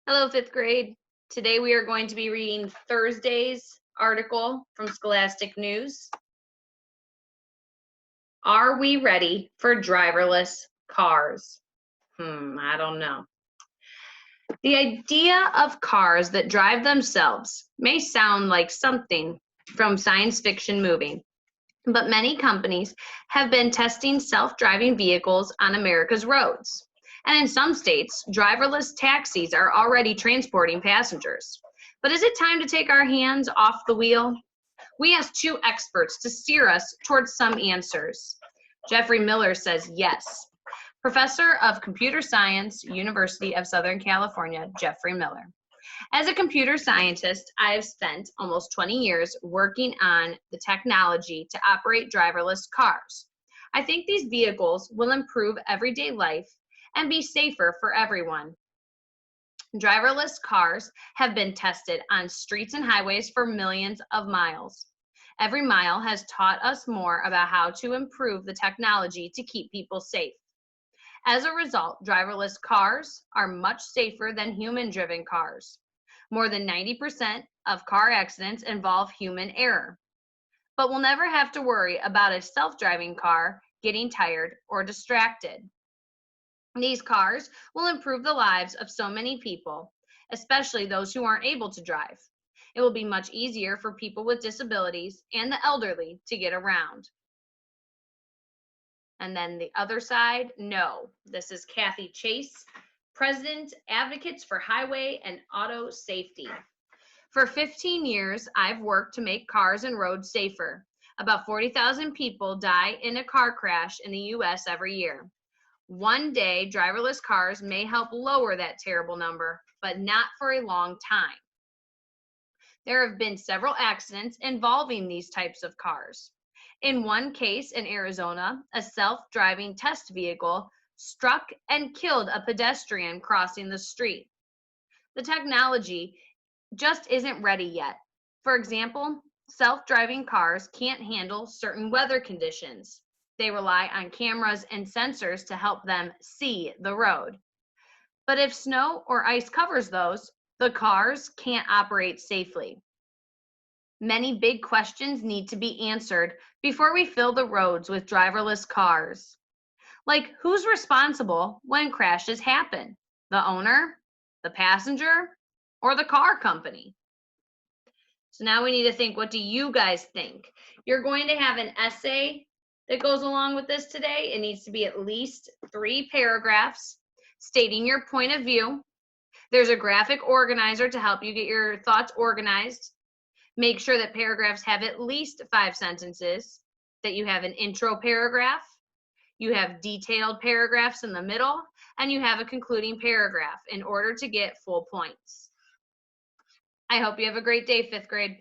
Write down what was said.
Hello, fifth grade. Today we are going to be reading Thursday's article from Scholastic News. Are we ready for driverless cars? I don't know. The idea of cars that drive themselves may sound like something from science fiction movie, but many companies have been testing self-driving vehicles on America's roads. And in some states, driverless taxis are already transporting passengers. But is it time to take our hands off the wheel? We asked two experts to steer us towards some answers. Jeffrey Miller says yes. Professor of Computer Science, University of Southern California, Jeffrey Miller. As a computer scientist, I have spent almost 20 years working on the technology to operate driverless cars. I think these vehicles will improve everyday life and be safer for everyone. Driverless cars have been tested on streets and highways for millions of miles. Every mile has taught us more about how to improve the technology to keep people safe. As a result, driverless cars are much safer than human-driven cars. More than 90% of car accidents involve human error. But we'll never have to worry about a self-driving car getting tired or distracted. These cars will improve the lives of so many people, especially those who aren't able to drive. It will be much easier for people with disabilities and the elderly to get around. And then the other side, no. This is Kathy Chase, President, Advocates for Highway and Auto Safety. For 15 years, I've worked to make cars and roads safer. About 40,000 people die in a car crash in the US every year. One day, driverless cars may help lower that terrible number, but not for a long time. There have been several accidents involving these types of cars. In one case in Arizona, a self-driving test vehicle struck and killed a pedestrian crossing the street. The technology just isn't ready yet. For example, self-driving cars can't handle certain weather conditions. They rely on cameras and sensors to help them see the road. But if snow or ice covers those, the cars can't operate safely. Many big questions need to be answered before we fill the roads with driverless cars. Like, who's responsible when crashes happen? The owner, the passenger, or the car company? So now we need to think, what do you guys think? You're going to have an essay that goes along with this today. It needs to be at least 3 paragraphs stating your point of view. There's a graphic organizer to help you get your thoughts organized. Make sure that paragraphs have at least 5 sentences, that you have an intro paragraph, you have detailed paragraphs in the middle, and you have a concluding paragraph in order to get full points. I hope you have a great day, 5th grade.